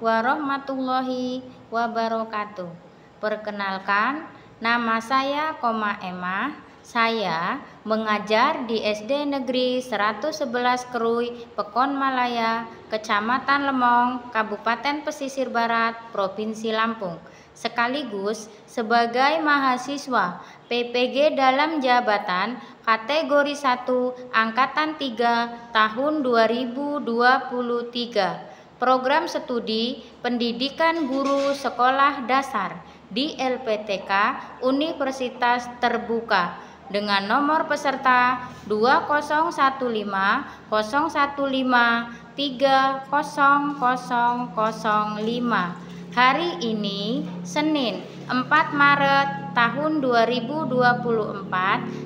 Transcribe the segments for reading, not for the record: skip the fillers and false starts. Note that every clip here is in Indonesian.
warahmatullahi wabarakatuh. Perkenalkan, nama saya Emah. Saya mengajar di SD Negeri 111 Kerui, Pekon Malaya, Kecamatan Lemong, Kabupaten Pesisir Barat, Provinsi Lampung. Sekaligus sebagai mahasiswa PPG dalam jabatan kategori 1 Angkatan 3 tahun 2023. Program studi Pendidikan Guru Sekolah Dasar di LPTK Universitas Terbuka dengan nomor peserta 2015-115-30005. Hari ini Senin 4 Maret tahun 2024,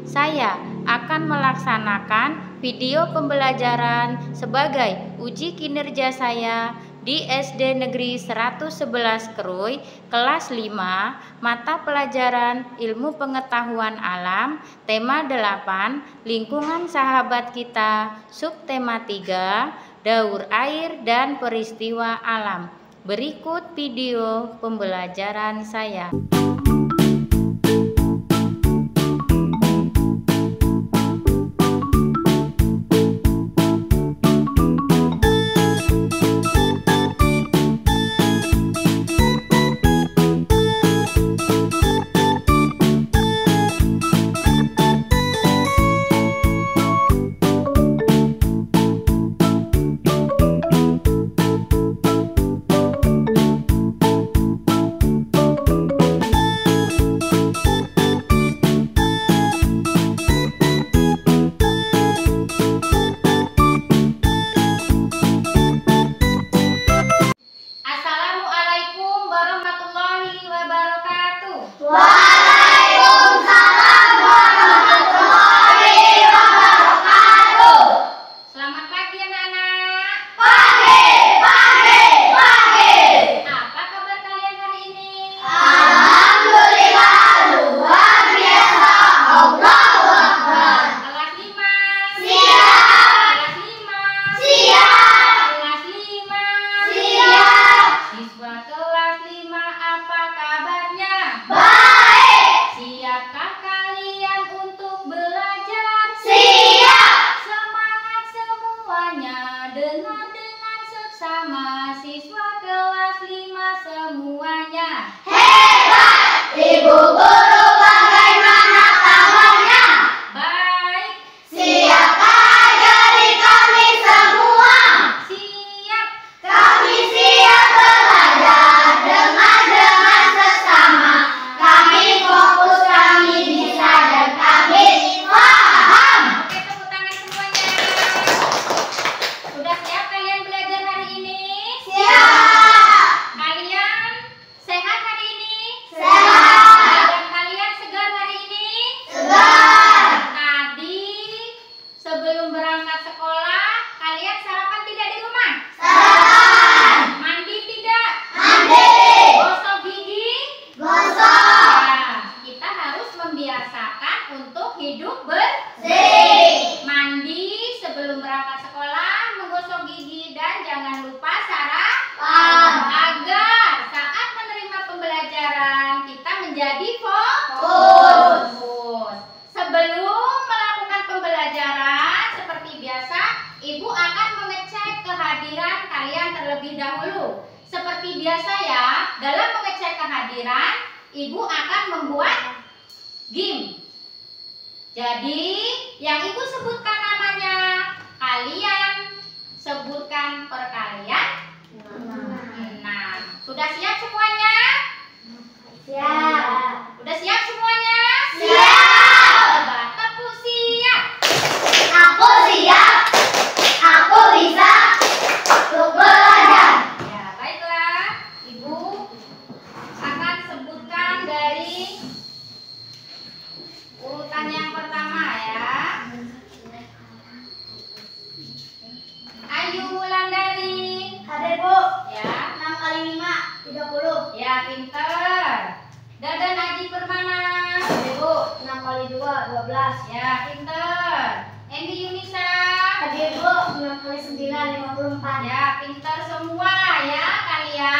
saya akan melaksanakan video pembelajaran sebagai uji kinerja saya di SD Negeri 111 Kerui, kelas 5, mata pelajaran Ilmu Pengetahuan Alam, tema 8, Lingkungan Sahabat Kita, subtema 3, Daur Air dan Peristiwa Alam. Berikut video pembelajaran saya. Dengan seksama siswa kelas 5 semuanya. Hebat! Ibu guru bagaimana kabarnya? Baik. Siapkah ajari kami semua? Siap. Kami siap belajar dengan seksama. Kami fokus, kami bisa dan kami paham. Oke, tepuk tangan semuanya. Sudah siap kalian belajar hari ini? Siap! Kalian sehat hari ini? Sehat! Badan kalian segar hari ini? Segar! Tadi sebelum berangkat sekolah, kalian sarapan tidak di rumah? Sarapan! Mandi tidak? Mandi! Gosok gigi? Gosok! Ya, kita harus membiasakan untuk hidup Bersih! mandi sebelum berangkat sekolah, menggosok gigi, dan jangan lupa Paham! agar saat menerima pembelajaran kita menjadi Fokus. Sebelum melakukan pembelajaran seperti biasa, Ibu akan mengecek kehadiran kalian terlebih dahulu. Seperti biasa ya, dalam mengecek kehadiran, Ibu akan membuat game. Jadi, yang Ibu sebutkan namanya, kalian sebutkan perkalian. Nah, sudah siap semuanya? Siap! Udah siap semuanya? Siap! Coba tepuk siap. Aku siap! Aku bisa untuk belajar! Ya, baiklah. Ibu akan sebutkan dari urutan yang pertama ya. Ayu Wulandari. Hadir, Bu. Ya, 6 kali 5, 30. ya pinter. Dadan Aji Permana. Hadir, Bu. 6 kali 2, 12. Ya, pinter. Endi Yunisa. Hadir, Bu. 6 kali 9, 54. Ya, pinter semua ya kalian.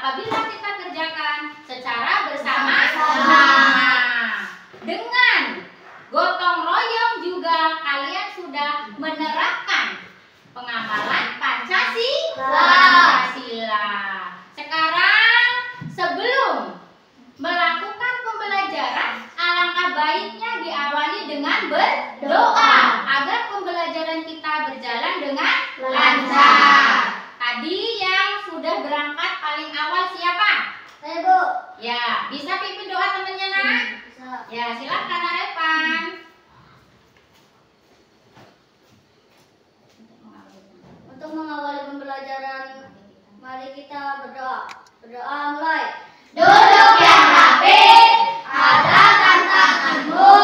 apabila kita kerjakan secara bersama-sama. Dengan gotong royong juga kalian sudah menerapkan pengamalan Pancasila. Sekarang sebelum melakukan pembelajaran, alangkah baiknya diawali dengan berdoa agar pembelajaran kita berjalan dengan lancar. Tadi yang sudah berangkat paling awal siapa? Saya, Bu. Ya, bisa pimpin doa temannya, Nak? Bisa. Ya, silakan Arepan. Untuk mengawali pembelajaran, mari kita berdoa. Berdoa mulai. Duduk yang rapi, angkat tanganmu,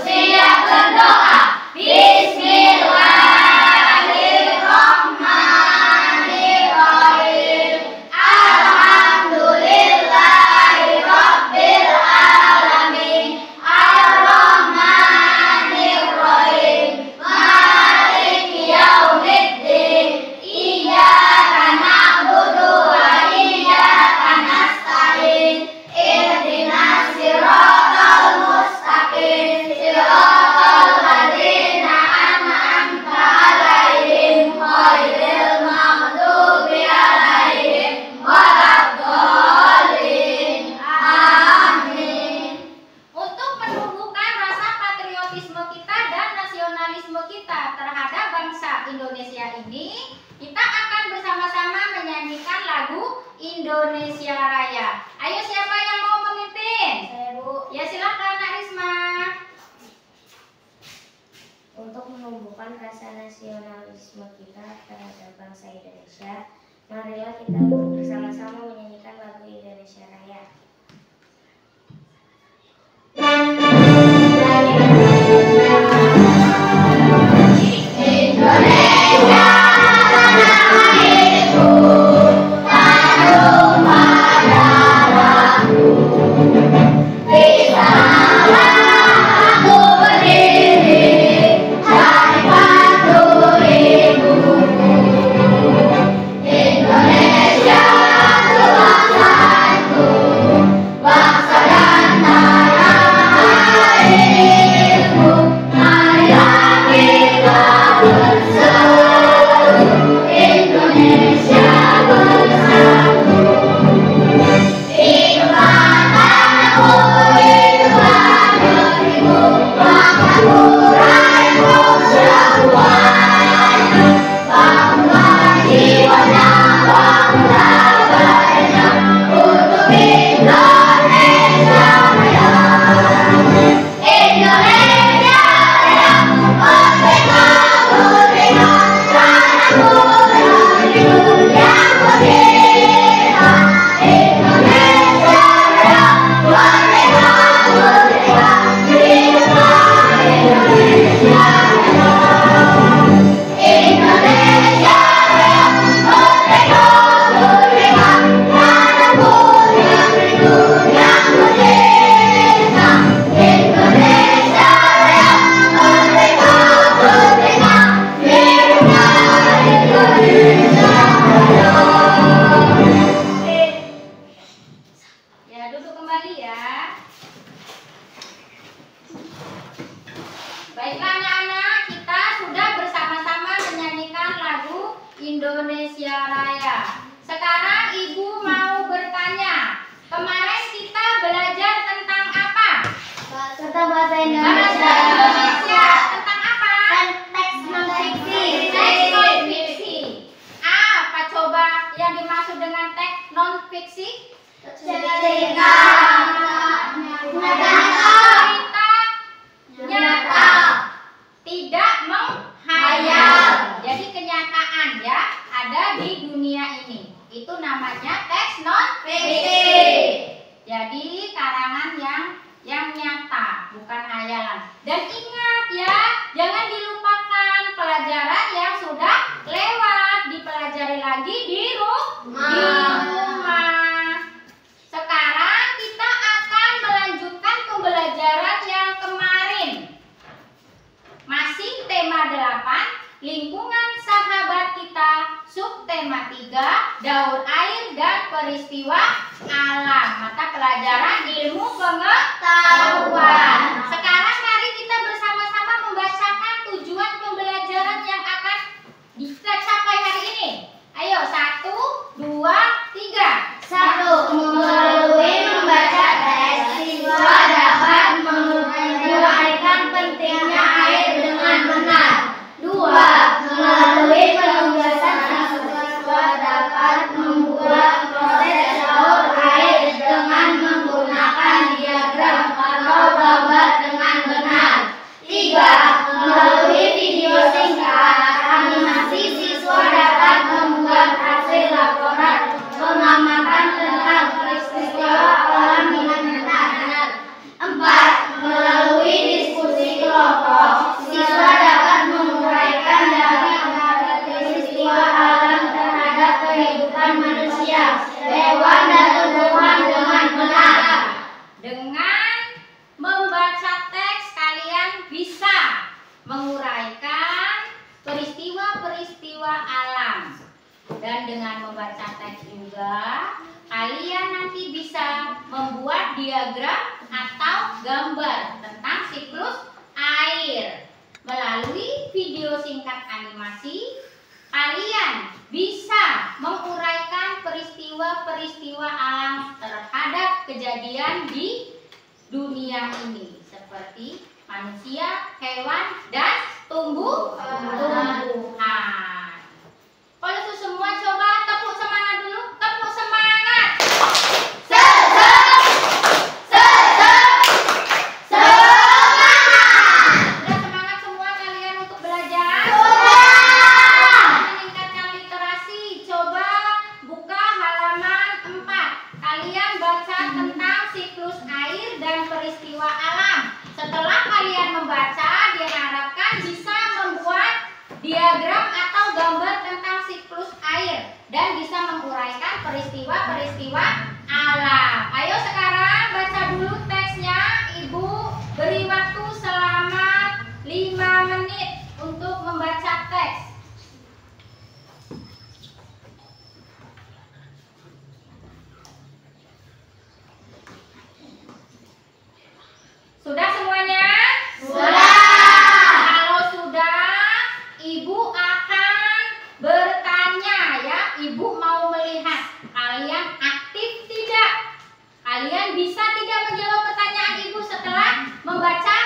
siap berdoa. Bismillahirrahmanirrahim. Alhamdulillahirabbil alamin. Ar-Rahmanirrahim. Maliki yaumiddin. Iyyaka na'budu wa iyyaka nasta'in. Ihdinas siratal mustaqim. Siratal ladzina an'amta 'alaihim ghairil maghdubi 'alaihim waladdallin. Amin. Untuk menumbuhkan rasa patriotisme kita dan nasionalisme kita terhadap bangsa Indonesia ini, kita akan bersama-sama menyanyikan lagu Indonesia Raya. Ayo, siapa yang mau memimpin? Saya, Bu. Ya, silakan Nak Risma. Untuk menumbuhkan rasa nasionalisme kita terhadap bangsa Indonesia, marilah kita bersama-sama menyanyikan lagu Indonesia Raya. Indonesia tanah airku, tanah darahku, di sanalah aku berdiri, cari padu ibuku. Indonesia kebangsaanku, bangsa dan tanah airku, marilah kita bersatu, Indonesia bersatu. Hiduplah tanahku, hiduplah negeriku, bangsaku, rakyatku semuanya. Bangunlah jiwanya, bangunlah badannya, untuk Indonesia Raya. Indonesia Raya, merdeka, merdeka, tanahku, negeriku yang merdeka. Indonesia Raya, merdeka, merdeka, hiduplah Indonesia Raya. Indonesia Raya, merdeka, merdeka, tanahku, negeriku yang merdeka. Indonesia Raya, merdeka, merdeka, hiduplah Indonesia Raya. Ya, duduk kembali ya. Baiklah anak-anak, kita sudah bersama-sama menyanyikan lagu Indonesia Raya. Sekarang Ibu mau bertanya, kemarin kita belajar tentang apa? Tentang bahasa Bahasa Indonesia. Indonesia. Tentang apa? Teks non-fiksi. Teks non-fiksi. Apa coba yang dimaksud dengan teks non-fiksi? Cerita nyata. Cerita nyata, tidak menghayal. Jadi kenyataan ya ada di dunia ini. Itu namanya teks non-fiksi. Jadi karangan yang nyata, bukan hayalan. Dan ingat ya, jangan dilupakan pelajaran yang sudah lewat, dipelajari lagi di rumah. Sekarang kita akan melanjutkan pembelajaran yang kemarin. Masih tema 8, lingkungan sahabat kita, subtema 3, daur air dan peristiwa alam. Mata pelajaran ilmu pengetahuan. Sekarang mari kita bersama-sama membacakan tujuan pembelajaran yang akan kita capai hari ini. Ayo, 1, 2, 3. 1. Melalui membaca teks, siswa dapat menguraikan pentingnya air dengan benar. 2. Melalui penugasan, siswa dapat membuat proses caur air dengan menggunakan diagram atau gambar dengan benar. 3. Melalui video singkat animasi, siswa dapat membuat hasil laporan pengamatan tentang peristiwa alam dengan benar. 4. Melalui diskusi kelompok, siswa dapat menguraikan dari peristiwa alam terhadap kehidupan manusia, hewan, dan tumbuhan dengan benar. Dengan membaca teks, kalian bisa menguraikan peristiwa-peristiwa alam. Dan dengan membaca teks juga, kalian nanti bisa membuat diagram atau gambar tentang siklus air. Melalui video singkat animasi, kalian bisa menguraikan peristiwa-peristiwa alam terhadap kejadian di dunia ini, seperti manusia, hewan, dan tumbuhan. Kalau itu semua, coba tepuk semangat dulu. Tepuk semangat. Sudah semangat semua kalian untuk belajar? Meningkatkan literasi. Coba buka halaman 4. Kalian baca tentang siklus air dan peristiwa alam. Setelah kalian membaca, diharapkan bisa membuat diagram atau gambar tentang siklus air dan bisa menguraikan peristiwa-peristiwa alam. Ayo sekarang baca dulu teksnya. Ibu beri waktu selama 5 menit untuk membaca teks. Sudah semuanya? Sudah. Kalau sudah, Ibu akan bertanya ya. Ibu mau melihat kalian aktif tidak? Kalian bisa tidak menjawab pertanyaan Ibu setelah membaca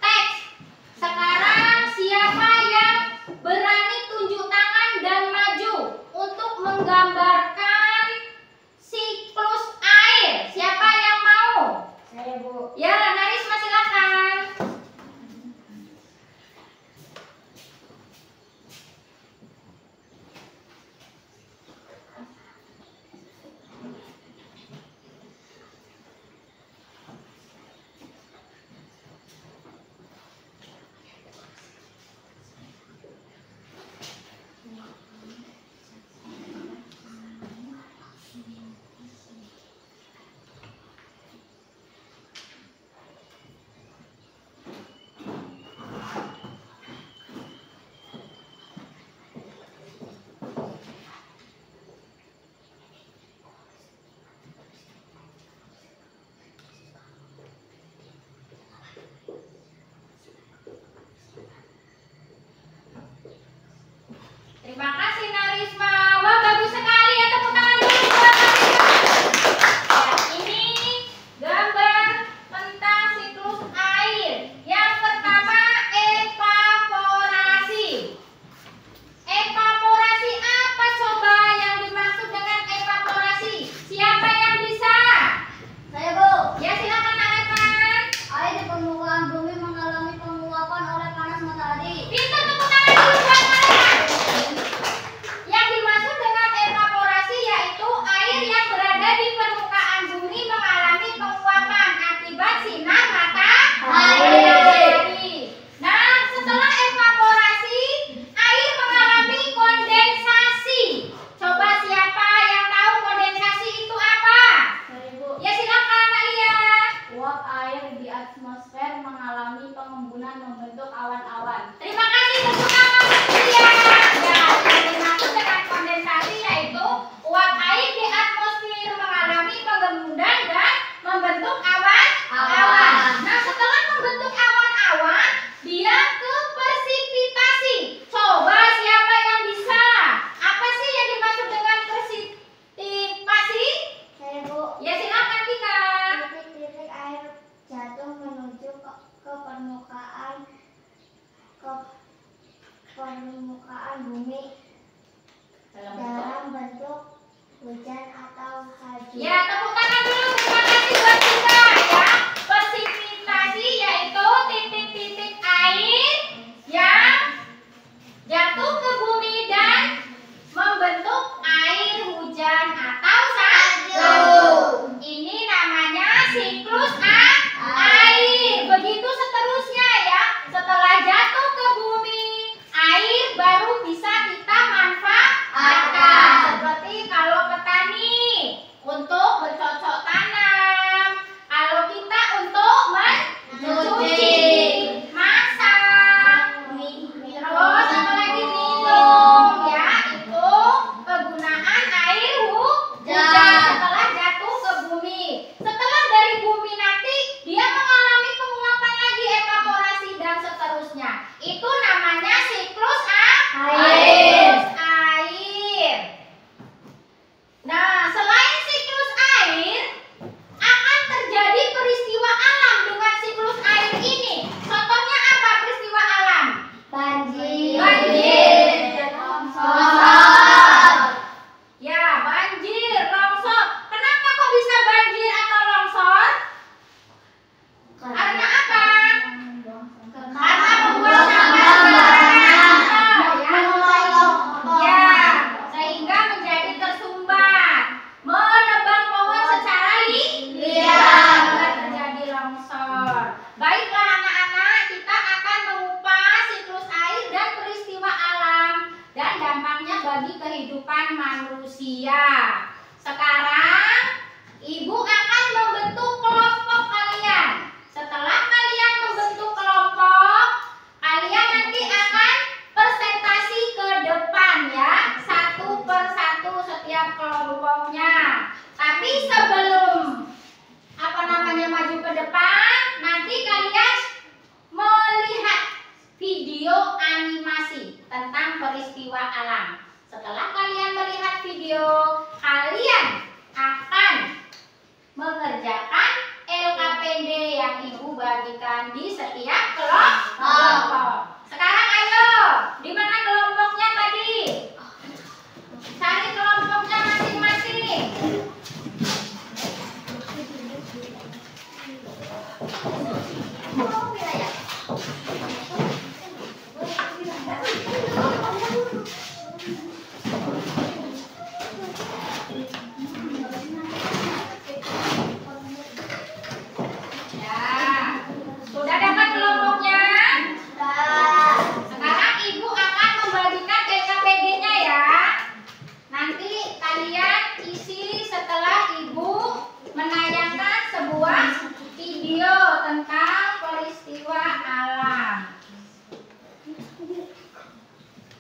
teks? Sekarang siapa yang berani Ya, tepuk tangan dulu. Terima kasih buat kita ya. Presipitasi yaitu titik-titik air yang jatuh ke bumi dan membentuk air hujan atau salju. Ini namanya siklus air. Begitu seterusnya ya. Setelah jatuh ke bumi, air baru bisa kita manfaatkan. Seperti kalau petani untuk bercocok tanam, kalau kita untuk mencuci, masak, terus apa lagi minum ya, itu kegunaan air hujan setelah jatuh ke bumi. Setelah dari bumi nanti dia mengalami penguapan lagi, evaporasi dan seterusnya. Itu namanya siklus air. Nah, selain siklus air, akan terjadi peristiwa alam dengan siklus air ini. Contohnya apa peristiwa alam? Banjir, longsor. Ya, banjir, longsor. Kenapa kok bisa banjir atau longsor? Karena apa? Karena membuang sampah sembarangan. Ya, sehingga menjadi tersumbat. Menebang pohon secara liar, terjadi longsor. Baiklah anak-anak, kita akan mengupas siklus air dan peristiwa alam dan dampaknya bagi kehidupan manusia. Sekarang Ibu akan membentuk kelompok kalian. Setelah kalian membentuk kelompok, kalian nanti akan presentasi ke depan ya, satu persatu setiap kelompoknya. Tapi sebelum maju ke depan, nanti kalian melihat video animasi tentang peristiwa alam. Setelah kalian melihat video, kalian akan mengerjakan LKPD yang Ibu bagikan di setiap kelompok. Sekarang ayo, di mana kelompoknya tadi? Cari kelompoknya masing-masing.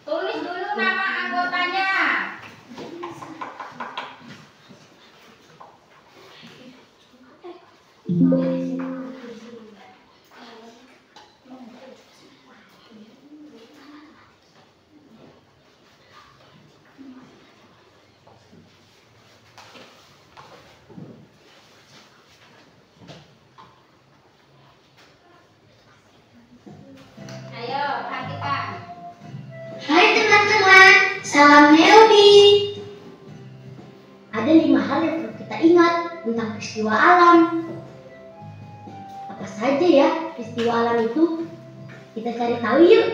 Tulis dulu nama anggotanya. Ayo, perhatikan. Hai teman-teman, salam Neobi. Ada 5 hal yang perlu kita ingat tentang peristiwa alam. Apa saja ya peristiwa alam itu? Kita cari tahu yuk.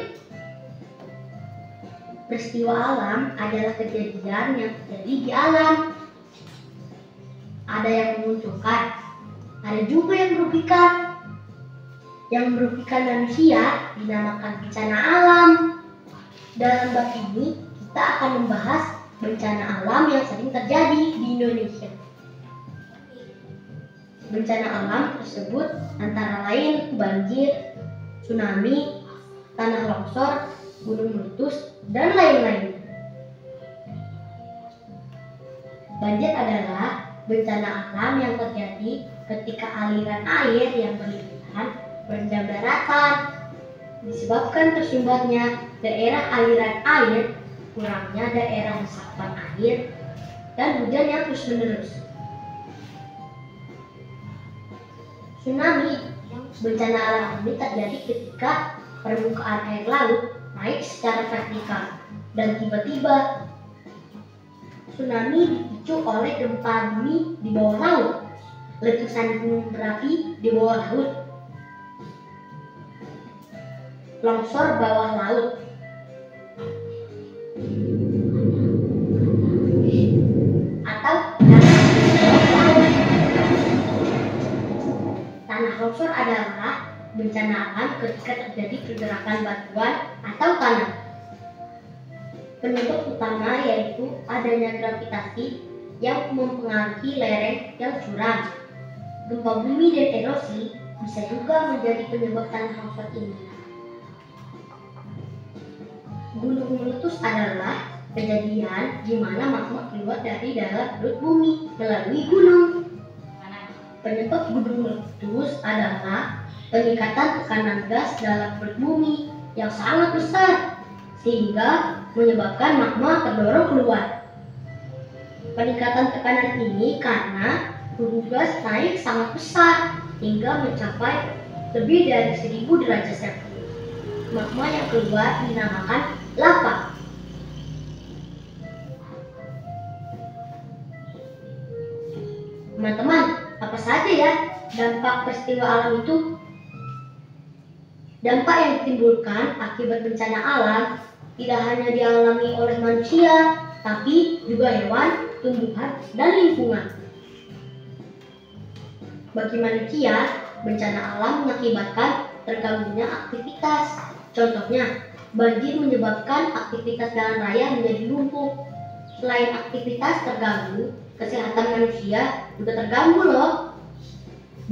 Peristiwa alam adalah kejadian yang terjadi di alam. Ada yang menguntungkan, ada juga yang merugikan. Yang merugikan manusia dinamakan bencana alam. Dalam bab ini kita akan membahas bencana alam yang sering terjadi di Indonesia. Bencana alam tersebut antara lain banjir, tsunami, tanah longsor, gunung meletus, dan lain-lain. Banjir adalah bencana alam yang terjadi ketika aliran air yang berlebihan merendam daratan, disebabkan tersumbatnya daerah aliran air, kurangnya daerah resapan air, dan hujan yang terus-menerus. Tsunami, bencana alam ini terjadi ketika permukaan air laut naik secara vertikal dan tiba-tiba. Tsunami dipicu oleh gempa bumi di bawah laut, letusan gunung berapi di bawah laut, longsor bawah laut, atau tanah longsor adalah bencana alam ketika terjadi pergerakan batuan atau tanah. Penyebab utama yaitu adanya gravitasi yang mempengaruhi lereng yang curam. Gempa bumi dan erosi bisa juga menjadi penyebab tanah longsor ini. Gunung meletus adalah kejadian di mana magma keluar dari dalam perut bumi melalui gunung. Penyebab gunung meletus adalah peningkatan tekanan gas dalam perut bumi yang sangat besar sehingga menyebabkan magma terdorong keluar. Peningkatan tekanan ini karena suhu gas naik sangat besar hingga mencapai lebih dari 1000 derajat Celcius. Magma yang keluar dinamakan lava. Teman-teman, apa saja ya dampak peristiwa alam itu? Dampak yang ditimbulkan akibat bencana alam tidak hanya dialami oleh manusia, tapi juga hewan, tumbuhan, dan lingkungan. Bagi manusia, bencana alam mengakibatkan terganggunya aktivitas. Contohnya, banjir menyebabkan aktivitas jalan raya menjadi lumpuh. Selain aktivitas terganggu, kesehatan manusia juga terganggu loh.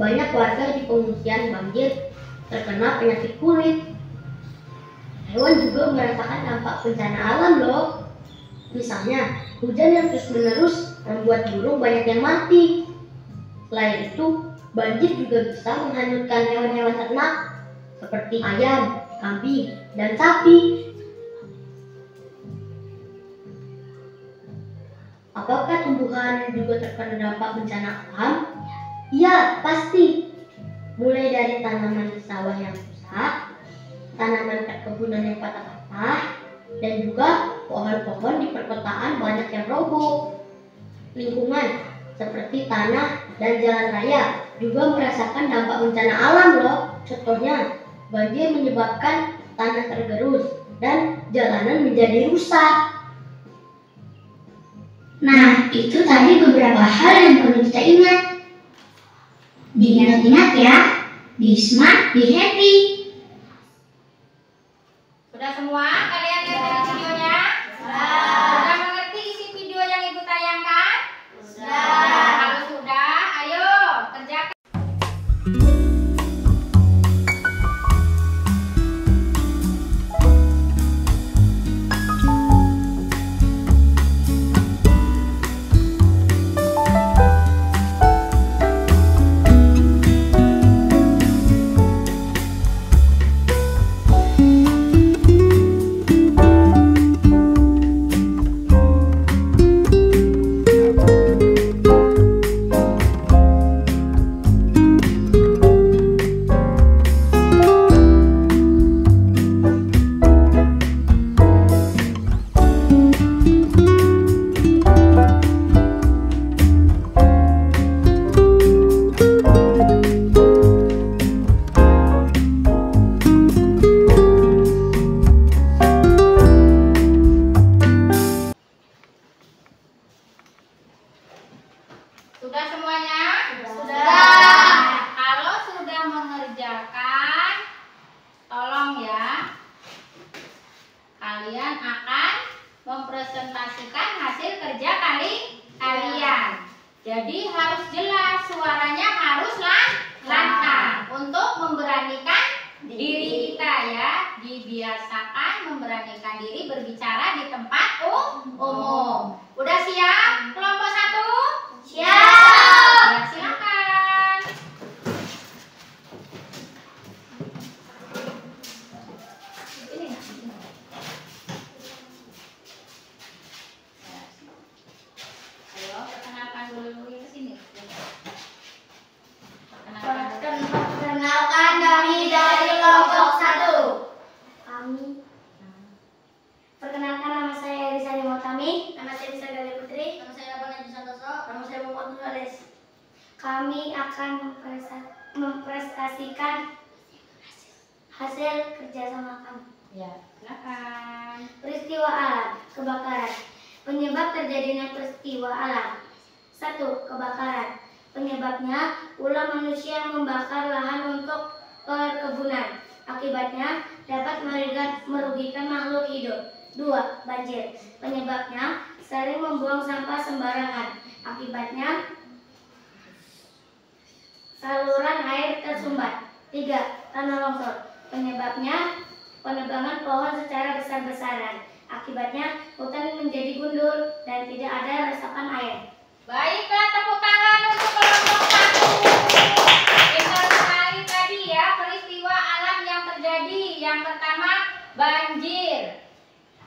Banyak warga di pengungsian banjir terkena penyakit kulit. Hewan juga merasakan dampak bencana alam loh. Misalnya, hujan yang terus-menerus membuat burung banyak yang mati. Selain itu, banjir juga bisa menghanyutkan hewan-hewan ternak seperti ayam, kambing, dan sapi. Apakah tumbuhan juga terkena dampak bencana alam? Iya, pasti. Mulai dari tanaman di sawah yang rusak, tanaman perkebunan yang patah-patah, dan juga pohon-pohon di perkotaan banyak yang roboh. Lingkungan seperti tanah dan jalan raya juga merasakan dampak bencana alam loh. Contohnya, banjir menyebabkan tanah tergerus dan jalanan menjadi rusak. Nah, itu tadi beberapa hal yang perlu kita ingat. Diingat-ingat ya, be smart, be happy. Sudah semua kalian lihat dari videonya? Sudah mengerti isi video yang Ibu tayangkan? Sudah. Kalau sudah, ayo kerjakan. Sudah semuanya? Sudah. Kalau sudah mengerjakan, tolong ya, kalian akan mempresentasikan hasil kerja kalian. Jadi harus jelas, suaranya harus lantang untuk memberanikan diri kita ya. Dibiasakan memberanikan diri berbicara di tempat umum. Udah siap? Kelompok 1? Siap. Ya, silakan. Ini nggak? Ayo, perkenalkan dulu ke sini. Perkenalkan kami dari kelompok 1. Kami perkenalkan tulis. Kami akan mempresentasikan hasil kerjasama kami. Ya, silakan. Peristiwa alam, kebakaran. Penyebab terjadinya peristiwa alam. 1. Kebakaran. Penyebabnya, ulah manusia membakar lahan untuk perkebunan. Akibatnya, dapat merugikan makhluk hidup. 2. Banjir. Penyebabnya, sering membuang sampah sembarangan. Akibatnya, saluran air tersumbat. 3. Tanah longsor. Penyebabnya, penebangan pohon secara besar-besaran. Akibatnya, hutan menjadi gundul dan tidak ada resapan air. Baiklah, tepuk tangan untuk kelompok 1. Pintar sekali tadi ya peristiwa alam yang terjadi. Yang pertama, banjir.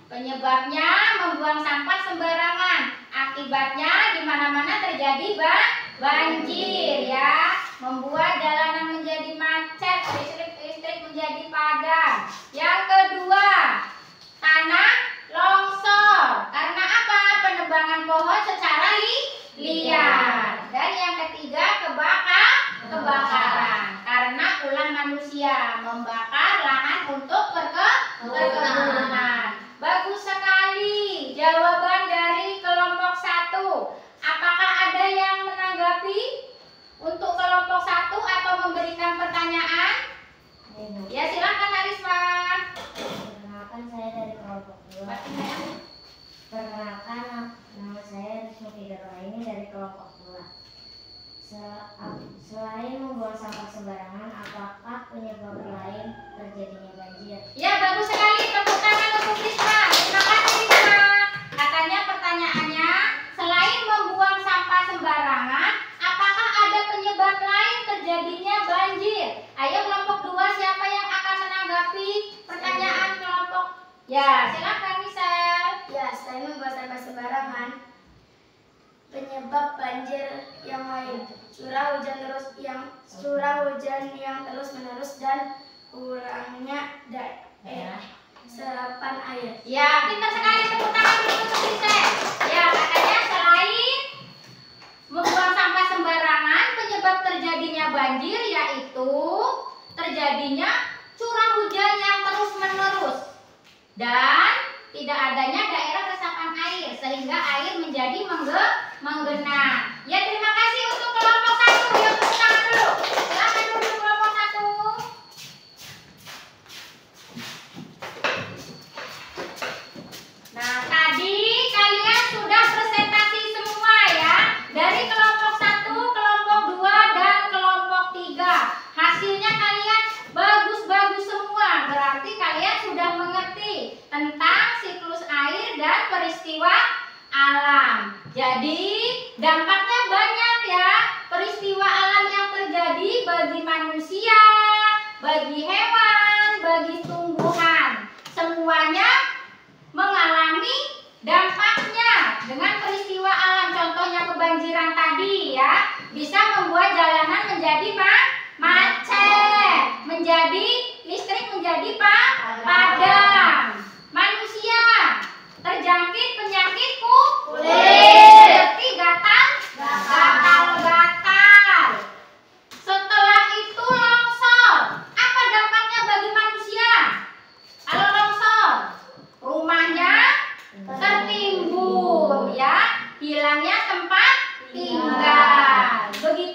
Penyebabnya membuang sampah sembarangan. Akibatnya di mana-mana terjadi banjir ya. Membuat jalanan menjadi macet, listrik menjadi padam. Yang kedua, tanah longsor. Karena apa? Penebangan pohon secara liar. Dan yang ketiga, kebakaran. Karena ulah manusia membakar lahan untuk perkebunan. Bagus sekali jawaban dari kelompok 1. Apakah ada yang menanggapi untuk kelompok 1 atau memberikan pertanyaan? Ya, silakan Arisma. Perkenalkan, saya dari kelompok 2. Perkenalkan, nama saya Risma Fidarwaini dari kelompok 2. Selain membuang sampah sembarangan, apakah penyebab lain terjadinya banjir? Ya, bagus sekali. Tepuk tangan untuk Risma. Terima kasih Risma. Katanya pertanyaannya, selain membuang sampah sembarangan, apakah ada penyebab lain terjadinya banjir? Ayo kelompok 2, siapa yang akan menanggapi pertanyaan kelompok? Ya, silakan Misal. Ya, selain membuang sampah sembarangan, penyebab banjir yang lain, curah hujan yang terus-menerus dan kurangnya serapan air. Ya, pintar sekali, tepuk tangan untuk Misal. Ya, katanya selain membuang sampah sembarangan, penyebab terjadinya banjir yaitu terjadinya curah hujan yang terus-menerus dan tidak adanya daerah resapan air sehingga air menjadi menggenang. Ya, terima kasih untuk kelompok 1. Yuk, tepuk tangan dulu. Silakan duduk kelompok 1. Nah, tadi kalian sudah presentasi semua ya. Dari kelompok 1, kelompok 2, dan kelompok 3. Hasilnya kalian bagus-bagus semua. Berarti kalian sudah mengerti tentang siklus air dan peristiwa alam. Jadi dampaknya banyak ya. Peristiwa alam yang terjadi bagi manusia, bagi hewan, bagi tumbuhan. Semuanya mengalami dampaknya dengan peristiwa alam. Contohnya kebanjiran tadi ya, bisa membuat jalanan menjadi macet, menjadi listrik menjadi padam. Manusia terjangkit penyakit kulit seperti gatal-gatal. Setelah itu longsor. Apa dampaknya bagi manusia? Kalau longsor, rumahnya tertimbun ya, hilangnya tempat tinggal. Begitu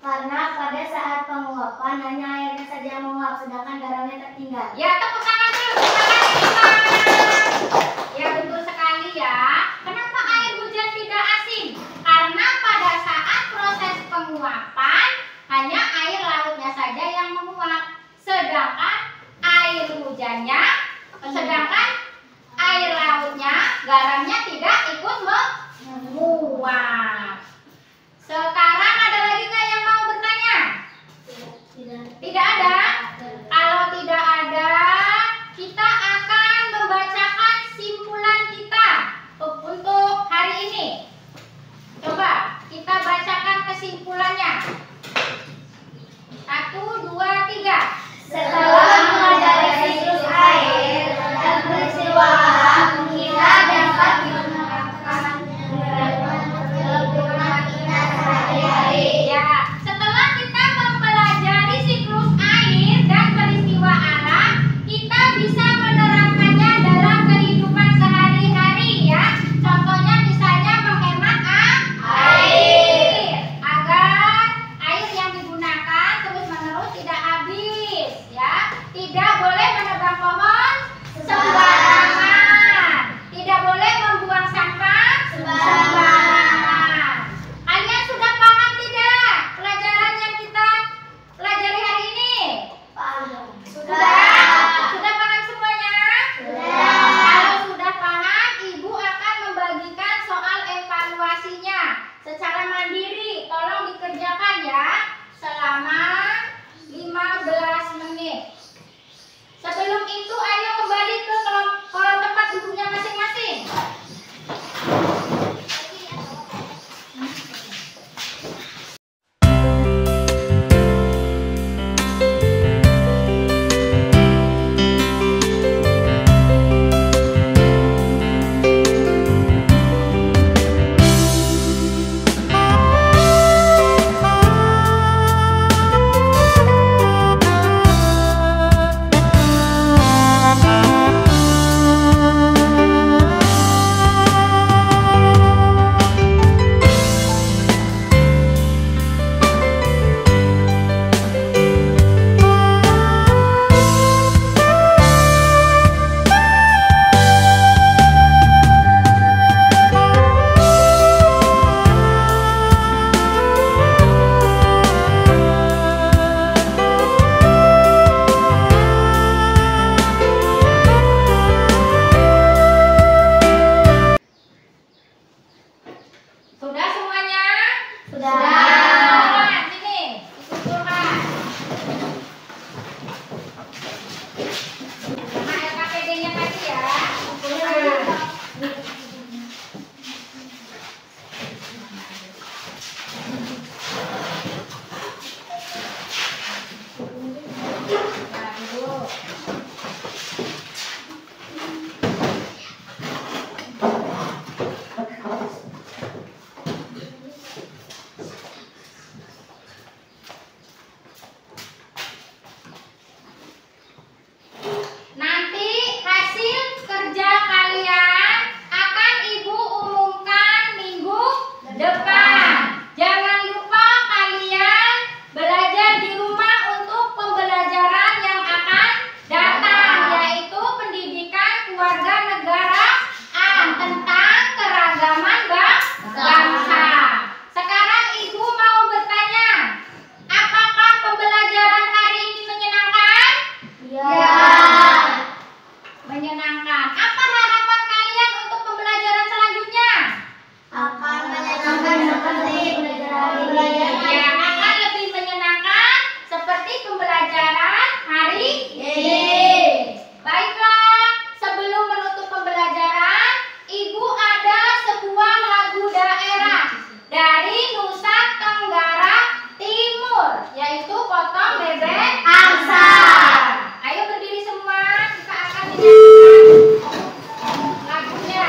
Karena pada saat penguapan hanya airnya saja yang menguap, sedangkan garamnya tertinggal. Ya, tepuk tangan dulu. Terima kasih. Ya, betul sekali ya. Kenapa air hujan tidak asin? Karena pada saat proses penguapan hanya air lautnya saja yang menguap, sedangkan air lautnya, garamnya tidak ikut menguap. Sekarang ada lagi nggak yang mau bertanya? Tidak ada? Kalau tidak ada, kita akan membacakan simpulan kita untuk hari ini. Coba kita bacakan kesimpulannya. 1, 2, 3. Setelah mempelajari siklus air dan peristiwa alam, kita dapat menerapkan kehidupan kita sehari-hari. Ya, setelah kita mempelajari siklus air dan peristiwa alam, kita bisa menerapkannya dalam kehidupan sehari-hari ya. Contohnya misalnya menghemat air agar air yang digunakan terus-menerus tidak habis ya. Tidak boleh menebang pohon sembarangan. Tidak boleh membuang sampah sembarangan. Kalian sudah paham tidak pelajaran yang kita pelajari hari ini? Sudah paham semuanya? Kalau sudah paham, Ibu akan membagikan soal evaluasinya secara mandiri. Tolong dikerjakan ya selama 15 menit. Sebelum itu ayo kembali ke tempat duduknya masing-masing. Sudah semuanya? Sudah. Nah, sini dikumpulkan. Sama LKPD-nya tadi ya. Kumpulkan. Nah, dulu. Nanti hasil kerja kalian akan Ibu umumkan minggu depan. Jangan lupa kalian belajar di rumah untuk pembelajaran yang akan datang, yaitu pendidikan kewarganegaraan tentang keragaman bangsa. Sekarang Ibu mau bertanya, apakah pembelajaran hari ini menyenangkan? Ya. Menyenangkan. Apa harapan kalian untuk pembelajaran selanjutnya? Akan menyenangkan seperti pembelajaran Ya, akan lebih menyenangkan seperti pembelajaran hari ini. Baiklah, sebelum menutup pembelajaran, Ibu ada sebuah lagu daerah dari Nusa Tenggara Timur, yaitu Potong Bebek Angsa. Ayo berdiri semua, kita akan menyanyikan lagunya.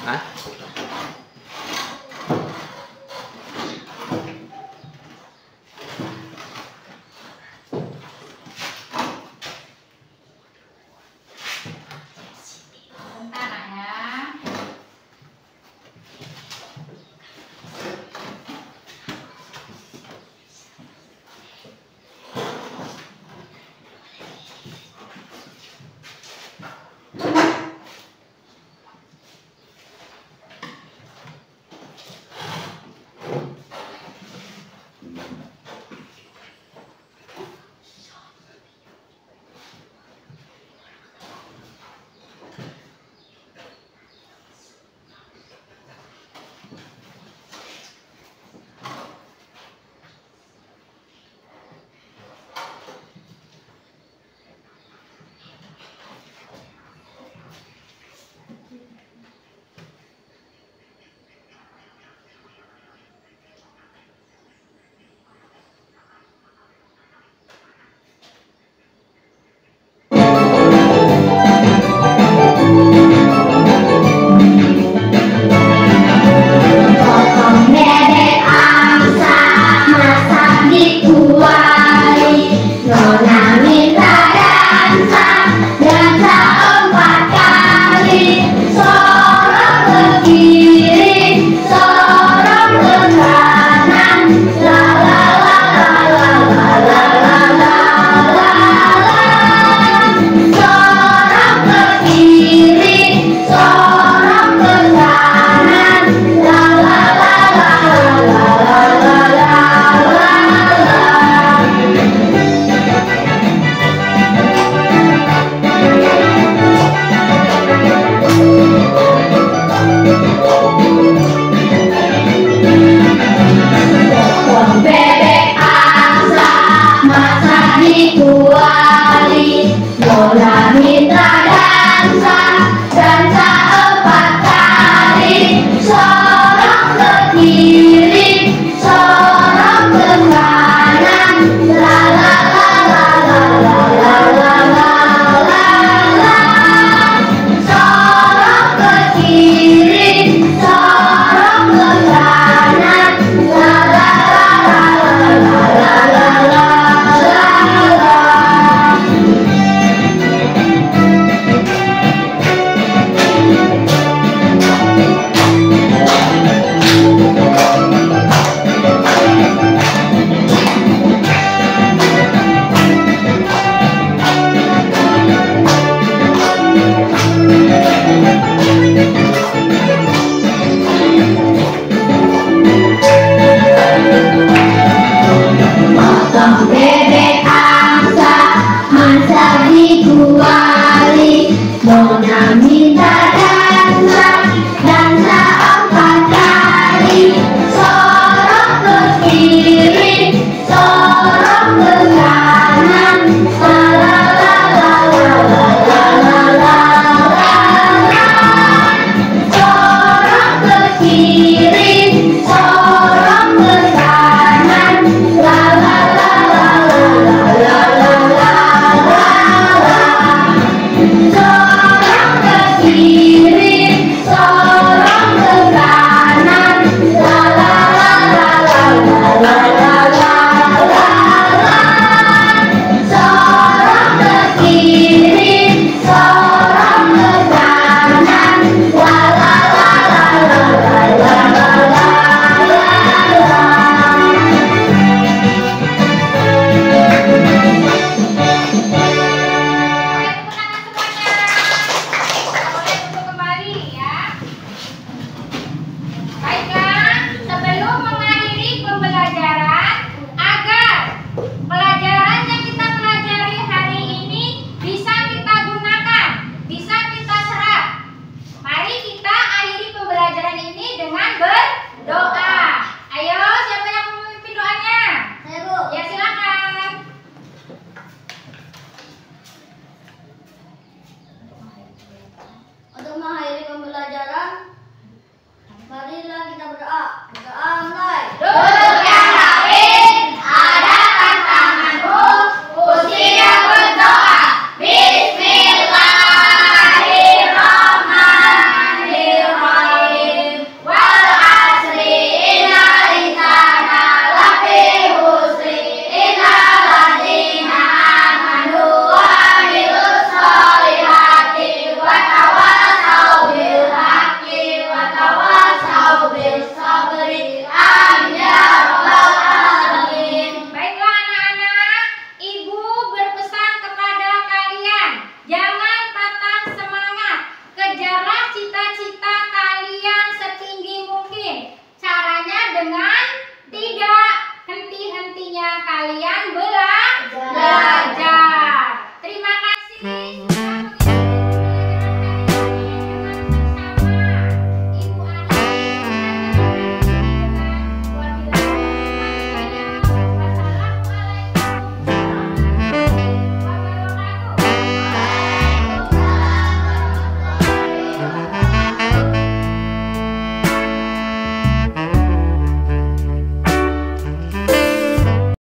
Hah?